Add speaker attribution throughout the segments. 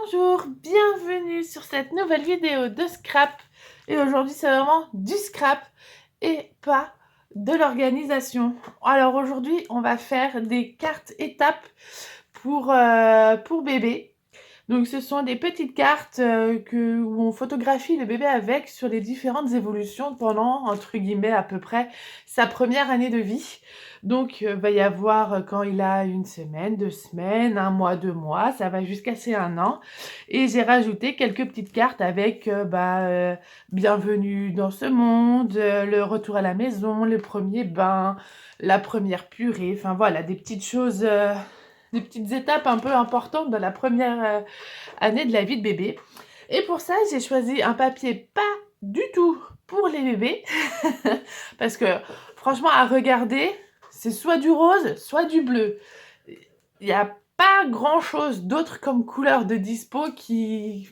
Speaker 1: Bonjour, bienvenue sur cette nouvelle vidéo de scrap. Et aujourd'hui, c'est vraiment du scrap et pas de l'organisation. Alors aujourd'hui, on va faire des cartes étapes pour bébé. Donc ce sont des petites cartes où on photographie le bébé avec sur les différentes évolutions pendant, entre guillemets, à peu près sa première année de vie. Donc va y avoir quand il a 1 semaine, 2 semaines, 1 mois, 2 mois, ça va jusqu'à ses 1 an. Et j'ai rajouté quelques petites cartes avec bienvenue dans ce monde, le retour à la maison, le premier bain, la première purée, enfin voilà, des petites choses, des petites étapes un peu importantes dans la première année de la vie de bébé. Et pour ça, j'ai choisi un papier pas du tout pour les bébés, parce que franchement, à regarder, c'est soit du rose, soit du bleu. Il n'y a pas grand-chose d'autre comme couleur de dispo qui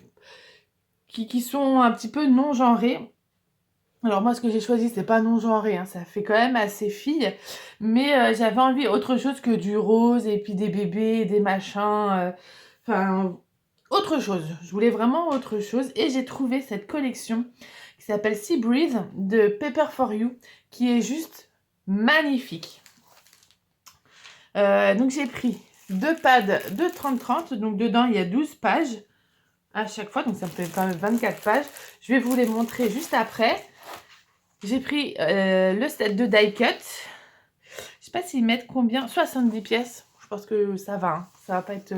Speaker 1: sont un petit peu non-genrées. Alors moi, ce que j'ai choisi, c'est pas non-genré, hein, ça fait quand même assez fille, mais j'avais envie autre chose que du rose et puis des bébés, des machins, enfin autre chose. Je voulais vraiment autre chose et j'ai trouvé cette collection qui s'appelle Sea Breeze de Paper for You, qui est juste magnifique. Donc j'ai pris 2 pads de 30-30, donc dedans il y a 12 pages à chaque fois, donc ça me fait quand même 24 pages. Je vais vous les montrer juste après. J'ai pris le set de die cut. Je sais pas s'ils mettent combien, 70 pièces. Je pense que ça va, hein. Ça va pas être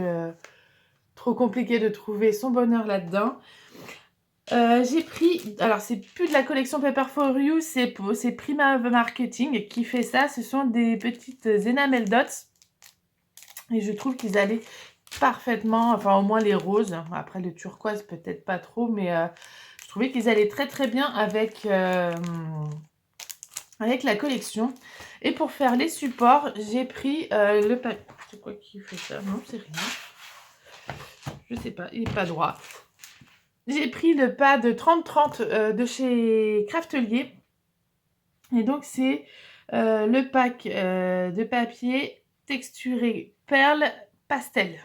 Speaker 1: trop compliqué de trouver son bonheur là-dedans. J'ai pris, alors c'est plus de la collection Paper for You, c'est Prima Marketing qui fait ça. Ce sont des petites enamel dots. Et je trouve qu'ils allaient parfaitement, enfin au moins les roses. Après le turquoise peut-être pas trop, mais je trouvais qu'ils allaient très très bien avec la collection. Et pour faire les supports, j'ai pris le papier. C'est quoi qui fait ça? Non, c'est rien. Je sais pas, il n'est pas droit. J'ai pris le pad 30-30 de chez Craftelier. Et donc, c'est le pack de papier texturé perle pastel.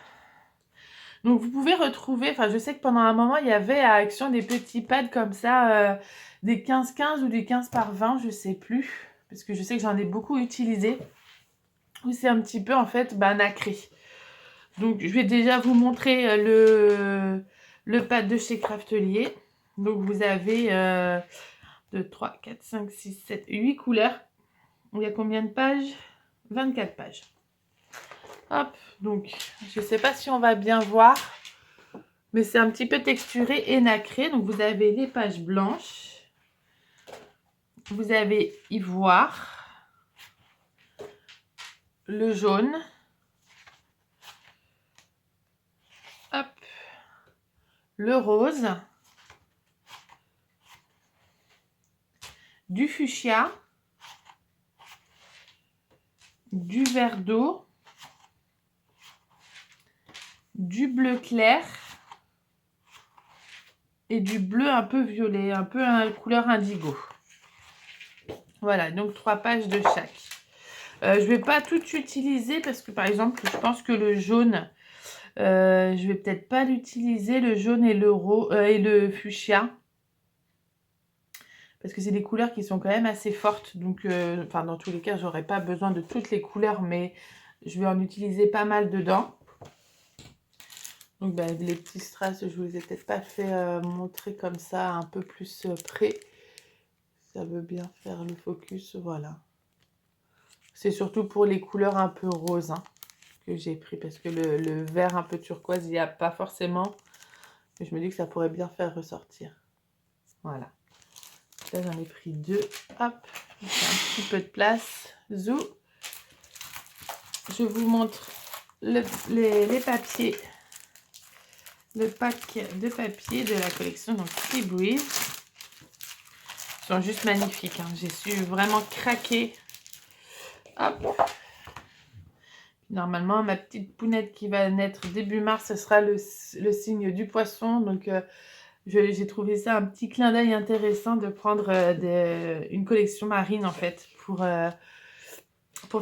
Speaker 1: Donc, vous pouvez retrouver, enfin, je sais que pendant un moment, il y avait à Action des petits pads comme ça, des 15-15 ou des 15 par 20, je sais plus. Parce que je sais que j'en ai beaucoup utilisé. Où c'est un petit peu, en fait, nacré. Donc, je vais déjà vous montrer le pad de chez Craftelier. Donc, vous avez 2, 3, 4, 5, 6, 7, 8 couleurs. Il y a combien de pages? 24 pages. Hop, donc, je ne sais pas si on va bien voir. Mais c'est un petit peu texturé et nacré. Donc, vous avez les pages blanches. Vous avez ivoire. Le jaune. Hop. Le rose. Du fuchsia. Du vert d'eau. Du bleu clair. Et du bleu un peu violet, un peu couleur indigo. Voilà, donc 3 pages de chaque. Je ne vais pas tout utiliser parce que par exemple, je pense que le jaune, je vais peut-être pas l'utiliser, le jaune et le fuchsia. Parce que c'est des couleurs qui sont quand même assez fortes. Donc, enfin, dans tous les cas, j'aurais pas besoin de toutes les couleurs, mais je vais en utiliser pas mal dedans. Donc, les petits strass, je vous les ai peut-être pas fait montrer comme ça, un peu plus près. Ça veut bien faire le focus, voilà. C'est surtout pour les couleurs un peu roses que j'ai pris. Parce que le vert un peu turquoise, il n'y a pas forcément. Mais je me dis que ça pourrait bien faire ressortir. Voilà. Là, j'en ai pris 2. Hop, j'ai un petit peu de place. Zou. Je vous montre les papiers. Le pack de papier de la collection donc Sea Breeze. Ils sont juste magnifiques. J'ai su vraiment craquer. Hop. Normalement, ma petite pounette qui va naître début mars, ce sera le signe du poisson. Donc, j'ai trouvé ça un petit clin d'œil intéressant de prendre une collection marine, en fait, pour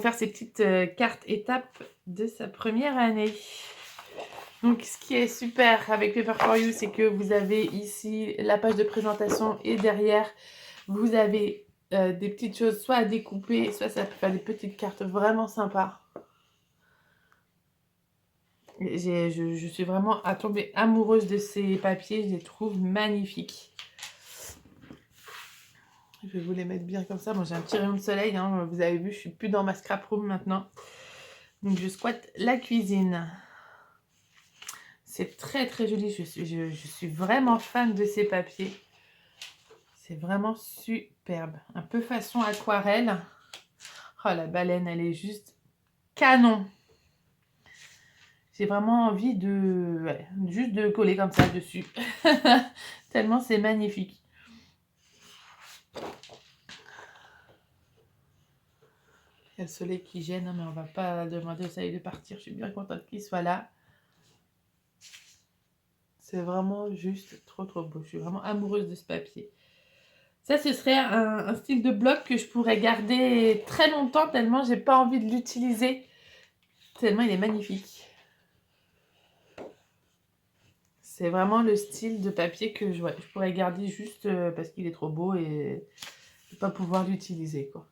Speaker 1: faire ces petites cartes étapes de sa première année. Donc, ce qui est super avec Paper for You, c'est que vous avez ici la page de présentation et derrière, vous avez des petites choses, soit à découper, soit ça peut faire des petites cartes vraiment sympas. Je suis vraiment tombée amoureuse de ces papiers, je les trouve magnifiques. Je vais vous les mettre bien comme ça. Bon, j'ai un petit rayon de soleil, hein. Vous avez vu, je suis plus dans ma scrap room maintenant. Donc, je squatte la cuisine. C'est très très joli, je suis vraiment fan de ces papiers. C'est vraiment superbe. Un peu façon aquarelle. Oh, la baleine, elle est juste canon. J'ai vraiment envie de... ouais, juste de coller comme ça dessus. Tellement c'est magnifique. Il y a le soleil qui gêne, hein, mais on va pas demander au soleil de partir. Je suis bien contente qu'il soit là. C'est vraiment juste trop trop beau. Je suis vraiment amoureuse de ce papier. Ça, ce serait un style de bloc que je pourrais garder très longtemps tellement j'ai pas envie de l'utiliser. Tellement il est magnifique. C'est vraiment le style de papier que je pourrais garder juste parce qu'il est trop beau et ne pas pouvoir l'utiliser, quoi.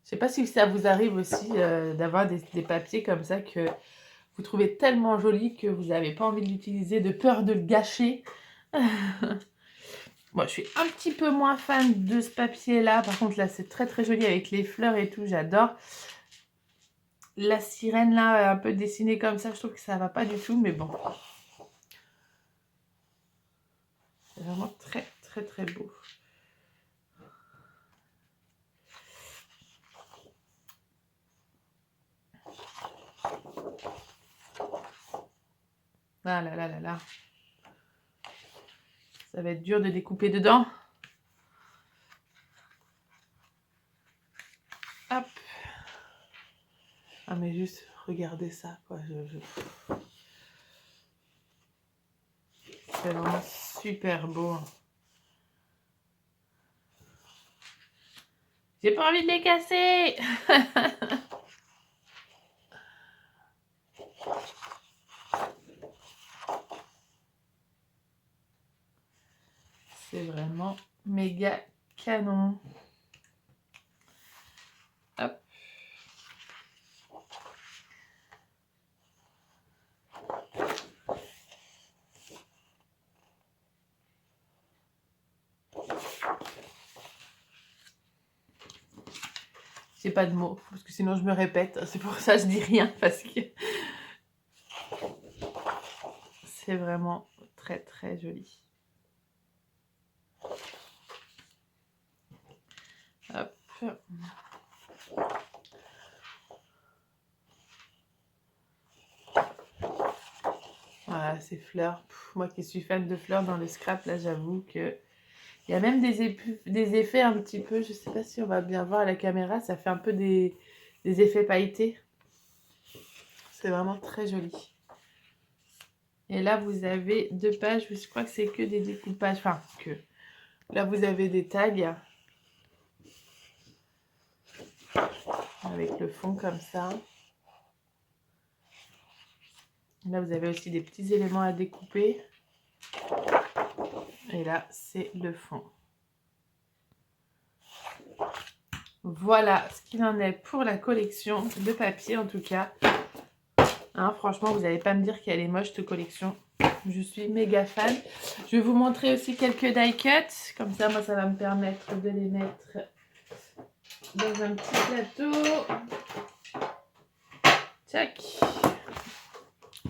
Speaker 1: Je sais pas si ça vous arrive aussi d'avoir des papiers comme ça que vous trouvez tellement jolis que vous n'avez pas envie de l'utiliser, de peur de le gâcher. Moi, je suis un petit peu moins fan de ce papier-là. Par contre, là, c'est très très joli avec les fleurs et tout. J'adore. La sirène, là, un peu dessinée comme ça, je trouve que ça va pas du tout. Mais bon. C'est vraiment très très très beau. Ah là là là là. Ça va être dur de découper dedans. Hop. Ah mais juste, regardez ça, quoi. C'est vraiment super beau. J'ai pas envie de les casser. C'est vraiment méga canon. Hop. J'ai pas de mots, parce que sinon je me répète. C'est pour ça que je dis rien, parce que c'est vraiment très très joli. Hop. Voilà, ces fleurs. Moi qui suis fan de fleurs dans le scrap, là j'avoue que... Il y a même des effets un petit peu, je sais pas si on va bien voir à la caméra, ça fait un peu des effets pailletés. C'est vraiment très joli. Et là, vous avez 2 pages, je crois que c'est que des découpages, enfin que... Là, vous avez des tags avec le fond comme ça. Là, vous avez aussi des petits éléments à découper. Et là, c'est le fond. Voilà ce qu'il en est pour la collection de papier, en tout cas. Hein, franchement, vous n'allez pas me dire qu'elle est moche, cette collection. Je suis méga fan. Je vais vous montrer aussi quelques die cuts. Comme ça, moi, ça va me permettre de les mettre dans un petit plateau. Tac.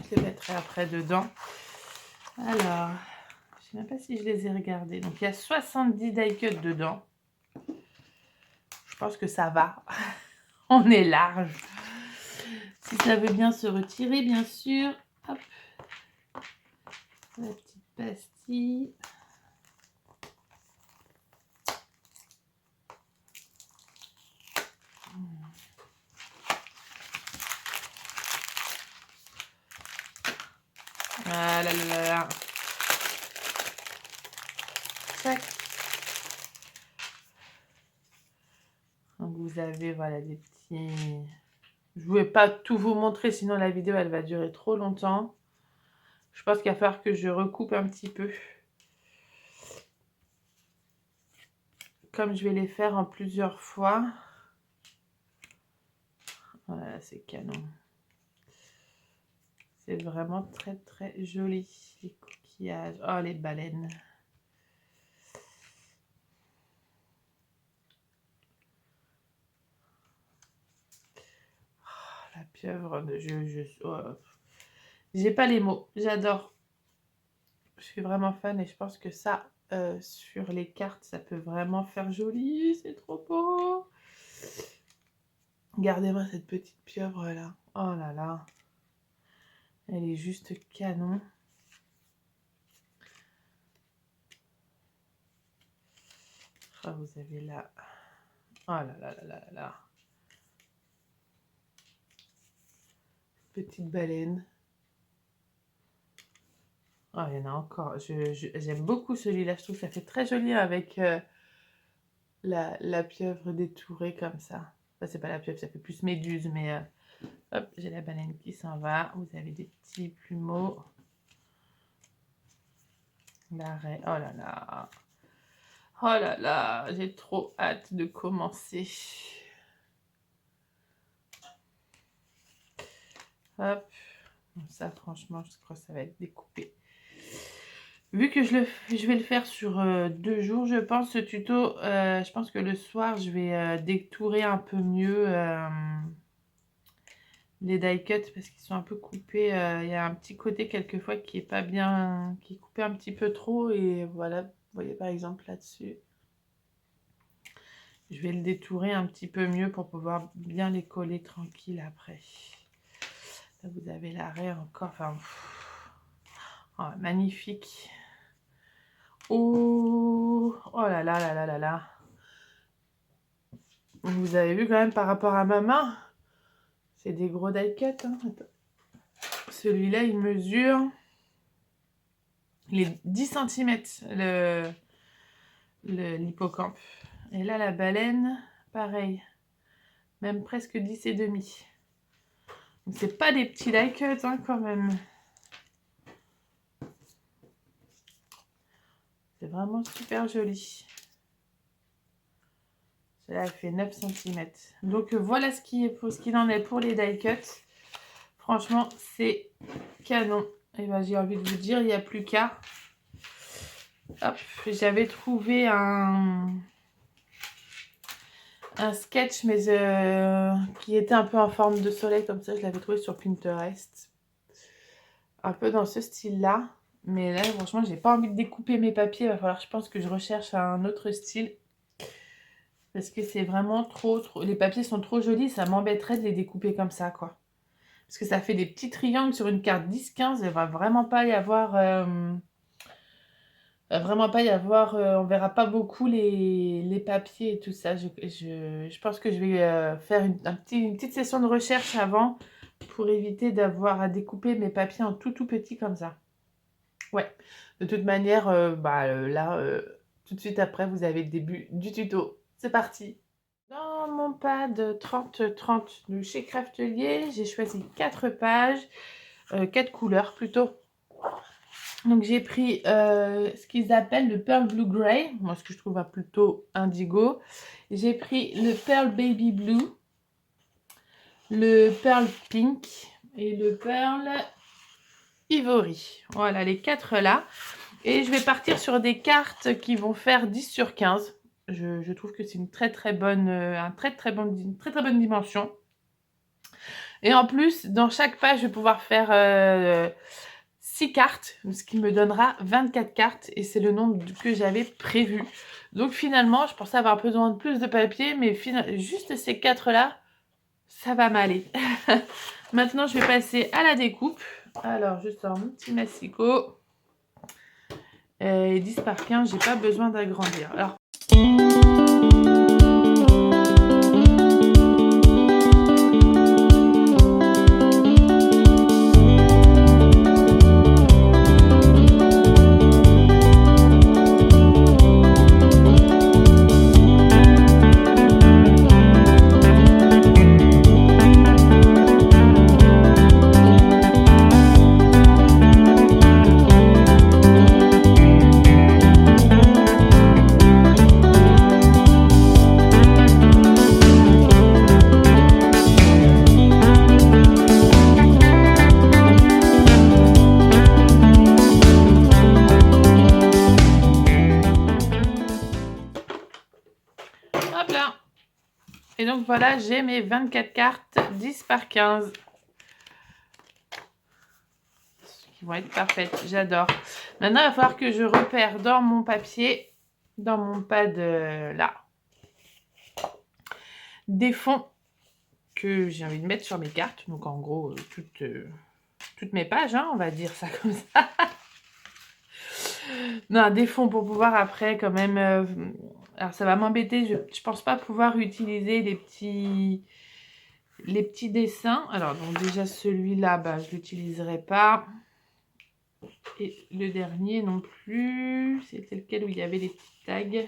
Speaker 1: Je les mettrai après dedans. Alors, je ne sais même pas si je les ai regardés. Donc, il y a 70 die cuts dedans. Je pense que ça va. On est large. Si ça veut bien se retirer, bien sûr. Hop. La petite pastille. Ah là là là là. Tac. Donc vous avez voilà des petits Je ne vais pas tout vous montrer, sinon la vidéo elle va durer trop longtemps. Je pense qu'il va falloir que je recoupe un petit peu. Comme je vais les faire en plusieurs fois. Voilà, c'est canon. C'est vraiment très très joli. Les coquillages. Oh, les baleines. Oh, la pieuvre. J'ai pas les mots. J'adore. Je suis vraiment fan et je pense que ça, sur les cartes, ça peut vraiment faire joli. C'est trop beau. Regardez-moi cette petite pieuvre là. Oh là là. Elle est juste canon. Oh, vous avez là. Oh là là là là là. Petite baleine. Oh, il y en a encore. J'aime beaucoup celui-là. Je trouve que ça fait très joli avec la pieuvre détourée comme ça. Enfin, c'est pas la pieuvre, ça fait plus méduse, mais hop, j'ai la baleine qui s'en va. Vous avez des petits plumeaux. L'arrêt. Oh là là. Oh là là. J'ai trop hâte de commencer. Hop. Ça, franchement, je crois que ça va être découpé. Vu que je vais le faire sur 2 jours, je pense, ce tuto, je pense que le soir, je vais détourer un peu mieux les die cuts parce qu'ils sont un peu coupés. Il y a un petit côté quelquefois qui est pas bien, qui est coupé un petit peu trop. Et voilà, vous voyez par exemple là-dessus. Je vais le détourer un petit peu mieux pour pouvoir bien les coller tranquille après. Là, vous avez l'arrêt encore. Enfin, oh, magnifique. Oh, oh là là là là là là. Vous avez vu quand même par rapport à ma main, c'est des gros die cut. Hein. Celui-là, il mesure les 10 cm l'hippocampe. Et là, la baleine, pareil, même presque 10 et demi. Donc, c'est pas des petits die cut hein, quand même. C'est vraiment super joli. Celle-là, elle fait 9 cm. Donc, voilà ce qu'il en est pour les die cuts. Franchement, c'est canon. Et ben, j'ai envie de vous dire, il n'y a plus qu'à. Hop, j'avais trouvé un sketch, mais qui était un peu en forme de soleil, comme ça. Je l'avais trouvé sur Pinterest. Un peu dans ce style-là. Mais là, franchement, j'ai pas envie de découper mes papiers. Il va falloir, je pense, que je recherche un autre style. Parce que c'est vraiment trop... Les papiers sont trop jolis. Ça m'embêterait de les découper comme ça, quoi. Parce que ça fait des petits triangles sur une carte 10-15. Il va vraiment pas y avoir... on verra pas beaucoup les papiers et tout ça. Je pense que je vais faire une petite session de recherche avant pour éviter d'avoir à découper mes papiers en tout petit comme ça. Ouais, de toute manière, là, tout de suite après, vous avez le début du tuto. C'est parti! Dans mon pad 30-30 de chez Craftelier, j'ai choisi 4 pages, 4 couleurs plutôt. Donc j'ai pris ce qu'ils appellent le Pearl Blue Grey, moi ce que je trouve plutôt indigo. J'ai pris le Pearl Baby Blue, le Pearl Pink et le Pearl Ivory. Voilà les 4 là. Et je vais partir sur des cartes qui vont faire 10 sur 15. Je trouve que c'est une très bonne dimension. Et en plus, dans chaque page, je vais pouvoir faire 6 cartes, ce qui me donnera 24 cartes. Et c'est le nombre que j'avais prévu. Donc finalement, je pensais avoir besoin de plus de papier, mais juste ces 4 là, ça va m'aller. Maintenant, je vais passer à la découpe. Alors, je sors mon petit massicot. Et 10 par 15, j'ai pas besoin d'agrandir. Alors, donc voilà, j'ai mes 24 cartes 10 par 15. Qui vont être parfaites, j'adore. Maintenant, il va falloir que je repère dans mon papier, dans mon pad là, des fonds que j'ai envie de mettre sur mes cartes. Donc en gros, toutes mes pages, hein, on va dire ça comme ça. Non, des fonds pour pouvoir après quand même... alors ça va m'embêter, je pense pas pouvoir utiliser les petits dessins. Alors donc déjà celui-là, bah, je l'utiliserai pas. Et le dernier non plus. C'était lequel où il y avait les petits tags.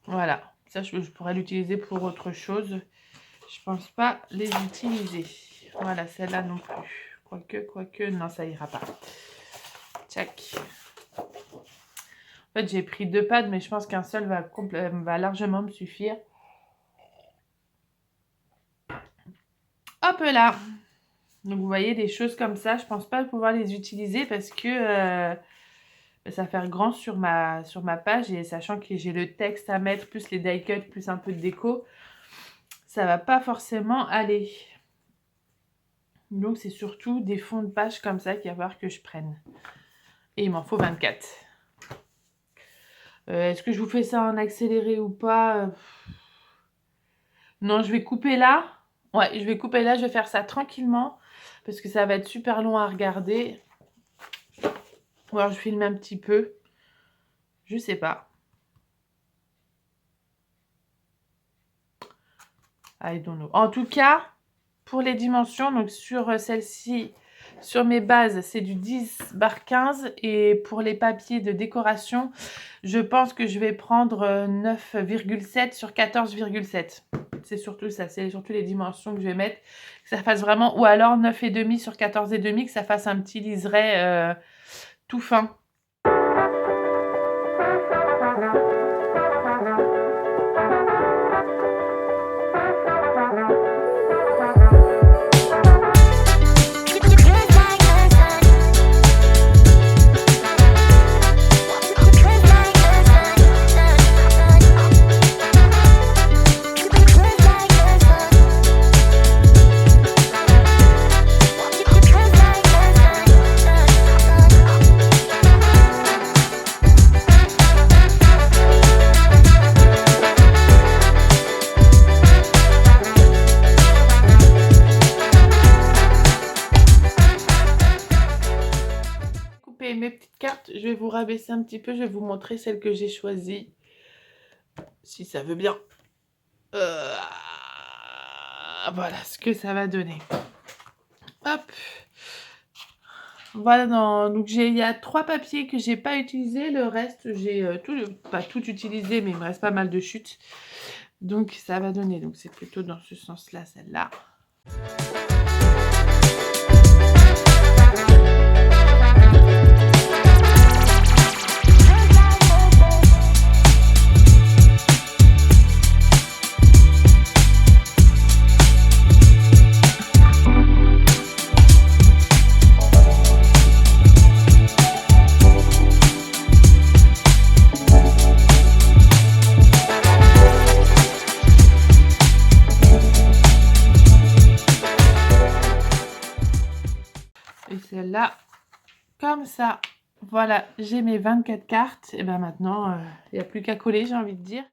Speaker 1: Voilà, ça je pourrais l'utiliser pour autre chose. Je pense pas les utiliser. Voilà, celle-là non plus. Quoique, non, ça ira pas. Tchac. En fait, j'ai pris 2 pads, mais je pense qu'un seul va largement me suffire. Hop là. Donc, vous voyez, des choses comme ça, je pense pas pouvoir les utiliser parce que ça va faire grand sur ma page. Et sachant que j'ai le texte à mettre, plus les die cuts, plus un peu de déco, ça va pas forcément aller. Donc, c'est surtout des fonds de page comme ça qu'il va falloir que je prenne. Et il m'en faut 24. Est-ce que je vous fais ça en accéléré ou pas? Non, je vais couper là. Ouais, je vais couper là. Je vais faire ça tranquillement. Parce que ça va être super long à regarder. Ou alors je filme un petit peu. Je sais pas. I don't know. En tout cas, pour les dimensions, donc sur celle-ci, sur mes bases, c'est du 10 par 15. Et pour les papiers de décoration, je pense que je vais prendre 9,7 sur 14,7. C'est surtout ça, c'est surtout les dimensions que je vais mettre. Que ça fasse vraiment, ou alors 9,5 sur 14,5, que ça fasse un petit liseré tout fin. Mes petites cartes, je vais vous rabaisser un petit peu, je vais vous montrer celle que j'ai choisie, si ça veut bien. Voilà ce que ça va donner. Hop. Voilà, donc il y a 3 papiers que j'ai pas utilisés, le reste j'ai pas tout utilisé, mais il me reste pas mal de chutes. Donc ça va donner, donc c'est plutôt dans ce sens-là, celle-là. Celle-là, comme ça. Voilà, j'ai mes 24 cartes. Et ben maintenant, il n'y a plus qu'à coller, j'ai envie de dire.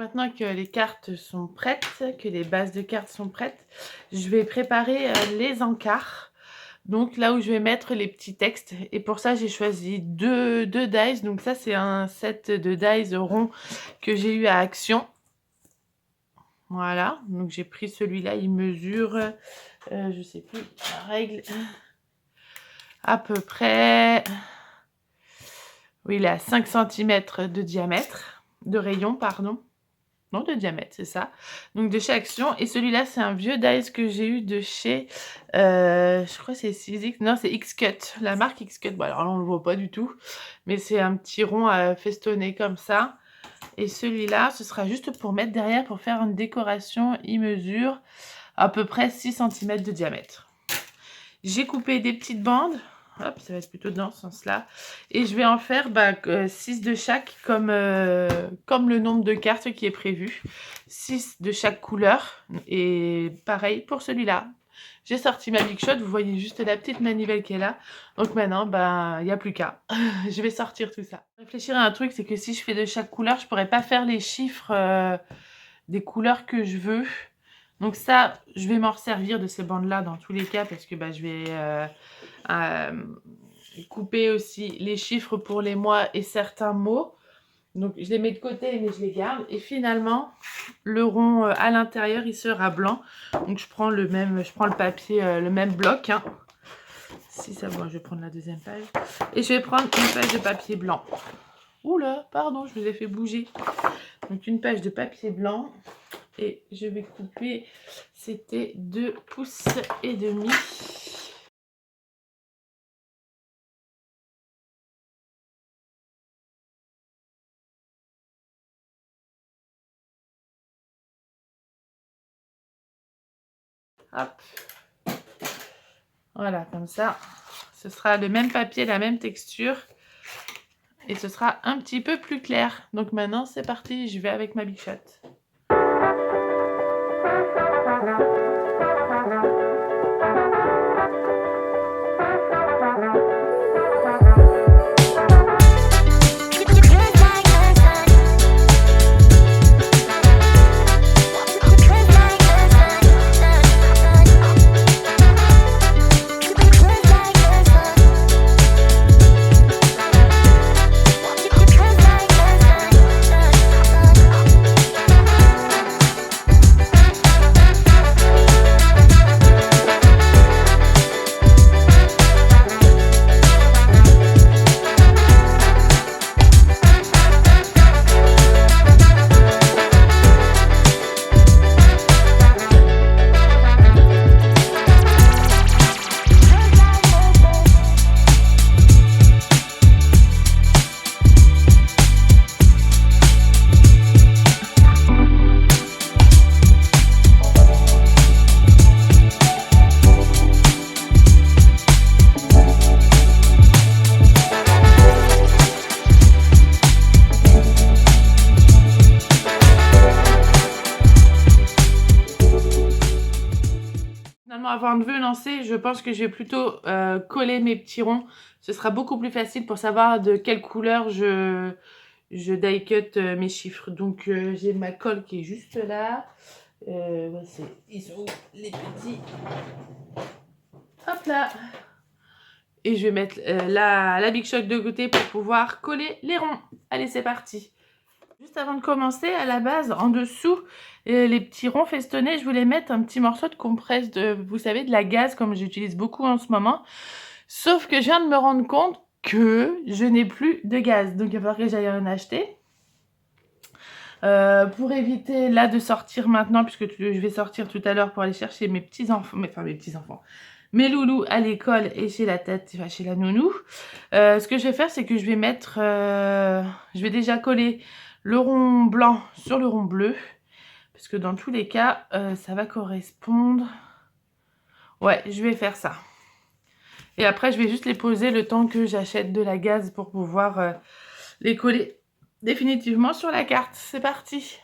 Speaker 1: maintenant que les cartes sont prêtes, que les bases de cartes sont prêtes, je vais préparer les encarts. Donc là où je vais mettre les petits textes. Et pour ça, j'ai choisi deux dies. Donc ça, c'est un set de dies ronds que j'ai eu à Action. Voilà. Donc j'ai pris celui-là. Il mesure, je sais plus la règle, à peu près... Oui, il est à 5 cm de diamètre, de rayon, pardon. Non, de diamètre, c'est ça. Donc de chez Action. Et celui-là, c'est un vieux dice que j'ai eu de chez... je crois que c'est 6X. Non, c'est X-Cut. La marque X-Cut. Bon, alors là, on ne le voit pas du tout. Mais c'est un petit rond festonné comme ça. Et celui-là, ce sera juste pour mettre derrière, pour faire une décoration. Il mesure à peu près 6 cm de diamètre. J'ai coupé des petites bandes. Hop, ça va être plutôt dans ce sens-là. Et je vais en faire 6 de chaque, comme le nombre de cartes qui est prévu. 6 de chaque couleur. Et pareil pour celui-là. J'ai sorti ma Big Shot. Vous voyez juste la petite manivelle qui est là. Donc maintenant, il n'y a plus qu'à. Je vais sortir tout ça. Réfléchir à un truc, c'est que si je fais de chaque couleur, je ne pourrais pas faire les chiffres des couleurs que je veux. Donc ça, je vais m'en resservir de ces bandes-là dans tous les cas parce que je vais couper aussi les chiffres pour les mois et certains mots. Donc je les mets de côté mais je les garde. Et finalement, le rond à l'intérieur, il sera blanc. Donc je prends le papier, le même bloc. Hein. Si ça va, je vais prendre la deuxième page. Et je vais prendre une page de papier blanc. Oula, pardon, je vous ai fait bouger. Donc une page de papier blanc. Et je vais couper, c'était 2,5 pouces. Hop. Voilà, comme ça. Ce sera le même papier, la même texture. Et ce sera un petit peu plus clair. Donc maintenant, c'est parti. Je vais avec ma Big Shot. Avant de lancer, je pense que je vais plutôt coller mes petits ronds. Ce sera beaucoup plus facile pour savoir de quelle couleur je die cut mes chiffres. Donc j'ai ma colle qui est juste là. Ils sont où les petits? Hop là. Et je vais mettre la Big Shot de côté pour pouvoir coller les ronds. Allez, c'est parti. Juste avant de commencer, à la base, en dessous, les petits ronds festonnés, je voulais mettre un petit morceau de compresse, vous savez, de la gaze, comme j'utilise beaucoup en ce moment. Sauf que je viens de me rendre compte que je n'ai plus de gaz. Donc, il va falloir que j'aille en acheter. Pour éviter, là, de sortir maintenant, puisque je vais sortir tout à l'heure pour aller chercher mes petits-enfants, mes loulous à l'école et chez la nounou. Ce que je vais faire, c'est que je vais mettre, je vais déjà coller le rond blanc sur le rond bleu, parce que dans tous les cas, ça va correspondre. Ouais, je vais faire ça. Et après, je vais juste les poser le temps que j'achète de la gaze pour pouvoir les coller définitivement sur la carte. C'est parti!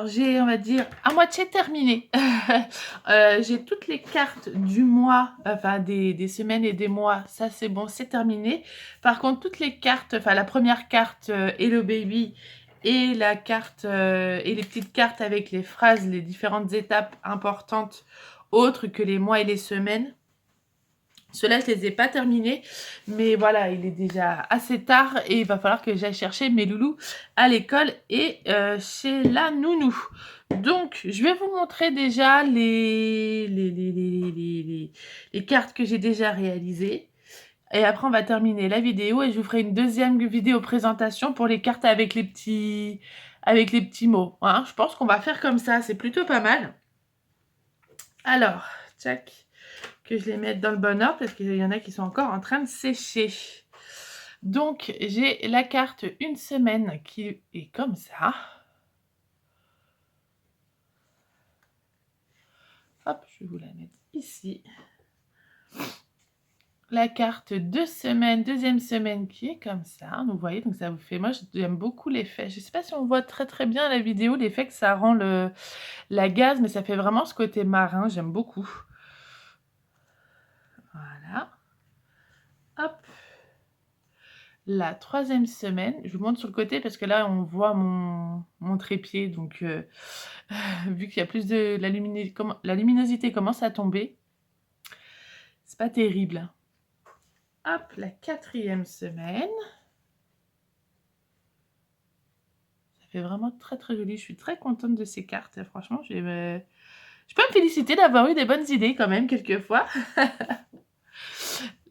Speaker 1: Alors, j'ai, on va dire, à moitié terminé. J'ai toutes les cartes du mois, enfin des semaines et des mois, ça c'est bon, c'est terminé. Par contre, toutes les cartes, enfin la première carte Hello Baby et la carte et les petites cartes avec les phrases, les différentes étapes importantes autres que les mois et les semaines. Ceux-là, je ne les ai pas terminés, mais voilà, il est déjà assez tard et il va falloir que j'aille chercher mes loulous à l'école et chez la nounou. Donc, je vais vous montrer déjà les cartes que j'ai déjà réalisées. Et après, on va terminer la vidéo et je vous ferai une deuxième vidéo présentation pour les cartes avec les petits mots. Hein. Je pense qu'on va faire comme ça, c'est plutôt pas mal. Alors, tchac, que je les mette dans le bon ordre parce qu'il y en a qui sont encore en train de sécher. Donc, j'ai la carte une semaine qui est comme ça. Hop, je vais vous la mettre ici. La carte 2 semaines, deuxième semaine qui est comme ça. Donc, vous voyez, donc ça vous fait... Moi, j'aime beaucoup l'effet. Je ne sais pas si on voit très très bien la vidéo, l'effet que ça rend la gaze, mais ça fait vraiment ce côté marin. J'aime beaucoup. Voilà. Hop. La troisième semaine, je vous montre sur le côté parce que là, on voit mon trépied. Donc, vu qu'il y a plus de... La luminosité commence à tomber. C'est pas terrible. Hop, la quatrième semaine. Ça fait vraiment très très joli. Je suis très contente de ces cartes. Franchement, je peux me féliciter d'avoir eu des bonnes idées quand même, quelquefois.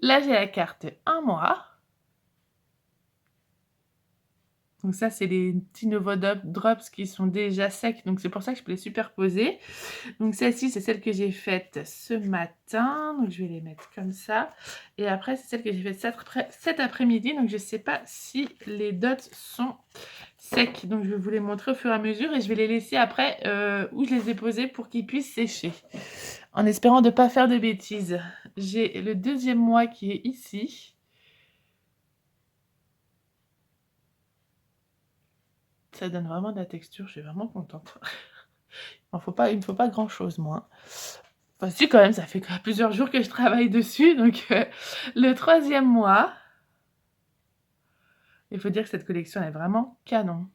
Speaker 1: Là, j'ai la carte 1 mois. Donc ça, c'est les petits Novo Drops qui sont déjà secs. Donc c'est pour ça que je peux les superposer. Donc celle-ci, c'est celle que j'ai faite ce matin. Donc je vais les mettre comme ça. Et après, c'est celle que j'ai faite cet après-midi. Donc je ne sais pas si les dots sont secs. Donc je vais vous les montrer au fur et à mesure. Et je vais les laisser après où je les ai posés pour qu'ils puissent sécher. En espérant de ne pas faire de bêtises. J'ai le deuxième mois qui est ici. Ça donne vraiment de la texture, je suis vraiment contente. Il ne faut pas grand-chose, moi. Enfin, si, quand même, ça fait plusieurs jours que je travaille dessus. Donc, le troisième mois, il faut dire que cette collection est vraiment canon.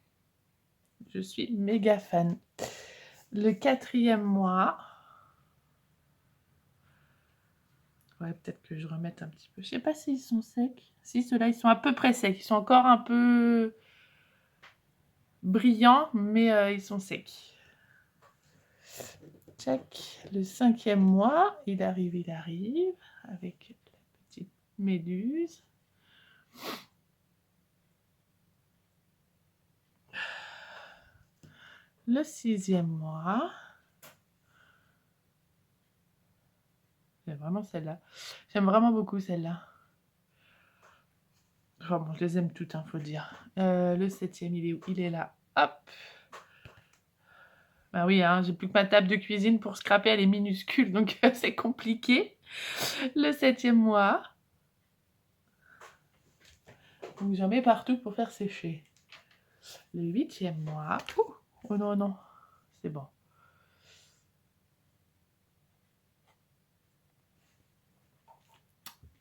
Speaker 1: Je suis méga fan. Le quatrième mois... Ouais, peut-être que je remette un petit peu. Je ne sais pas s'ils sont secs. Si, ceux-là, ils sont à peu près secs. Ils sont encore un peu brillants, mais ils sont secs. Check. Le cinquième mois, il arrive avec la petite méduse. Le sixième mois. J'aime vraiment celle-là. J'aime vraiment beaucoup celle-là. Enfin bon, je les aime toutes, faut dire. Le septième, il est où? Il est là. Hop. Bah oui, hein, j'ai plus que ma table de cuisine pour scraper, elle est minuscule, donc c'est compliqué. Le septième mois. Donc j'en mets partout pour faire sécher. Le huitième mois. Ouh, oh non, non, c'est bon.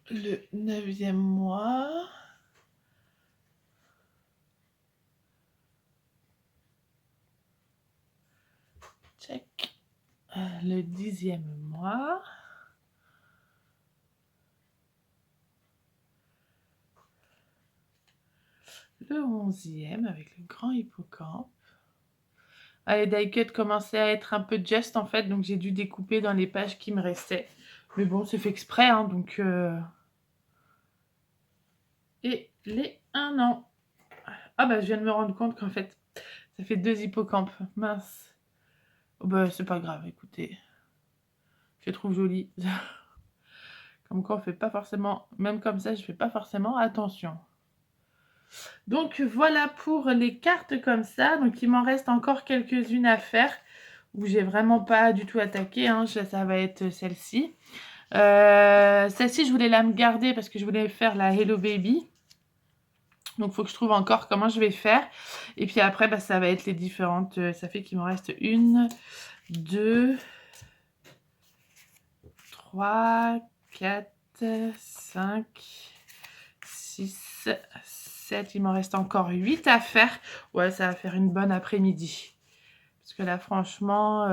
Speaker 1: Le neuvième mois. Check. Le 10e mois. Le 11e avec le grand hippocampe. Les die cuts commençaient à être un peu just en fait, donc j'ai dû découper dans les pages qui me restaient. Mais bon, c'est fait exprès, hein, donc... Et les 1 an. Ah bah, je viens de me rendre compte qu'en fait, ça fait 2 hippocampes. Mince. Oh bah, c'est pas grave, écoutez. Je les trouve jolies. Comme quoi, on fait pas forcément... Même comme ça, je fais pas forcément attention. Donc, voilà pour les cartes comme ça. Donc, il m'en reste encore quelques-unes à faire. Où j'ai vraiment pas du tout attaqué. Hein. Ça va être celle-ci. Celle-ci, je voulais la me garder parce que je voulais faire la Hello Baby. Donc, il faut que je trouve encore comment je vais faire. Et puis après, bah, ça va être les différentes... ça fait qu'il me reste 1, 2, 3, 4, 5, 6, 7. Il m'en reste encore 8 à faire. Ouais, ça va faire une bonne après-midi. Parce que là, franchement,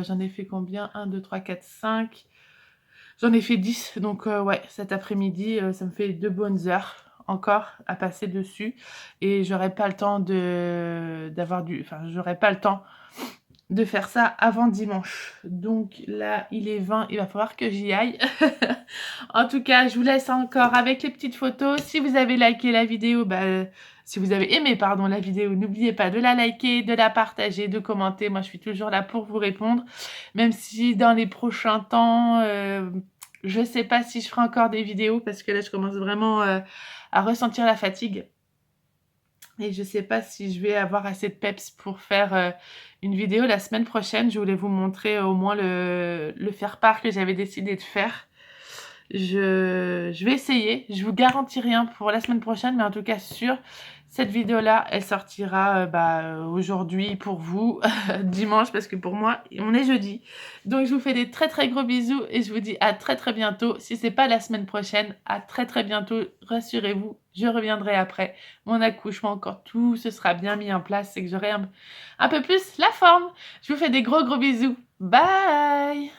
Speaker 1: j'en ai fait combien? 1, 2, 3, 4, 5. J'en ai fait 10. Donc, ouais, cet après-midi, ça me fait 2 bonnes heures encore à passer dessus. Et j'aurai pas le temps j'aurai pas le temps de faire ça avant dimanche. Donc là, il est 20, il va falloir que j'y aille. En tout cas, je vous laisse encore avec les petites photos. Si vous avez liké la vidéo, si vous avez aimé, pardon, la vidéo, n'oubliez pas de la liker, de la partager, de commenter. Moi, je suis toujours là pour vous répondre. Même si dans les prochains temps, je sais pas si je ferai encore des vidéos parce que là, je commence vraiment à ressentir la fatigue. Et je sais pas si je vais avoir assez de peps pour faire une vidéo la semaine prochaine. Je voulais vous montrer au moins le faire-part que j'avais décidé de faire. Je vais essayer. Je vous garantis rien pour la semaine prochaine, mais en tout cas sûr, cette vidéo-là, elle sortira aujourd'hui pour vous, dimanche, parce que pour moi, on est jeudi. Donc je vous fais des très très gros bisous et je vous dis à très très bientôt. Si c'est pas la semaine prochaine, à très très bientôt. Rassurez-vous, je reviendrai après mon accouchement quand tout se sera bien mis en place et que j'aurai un peu plus la forme. Je vous fais des gros gros bisous. Bye!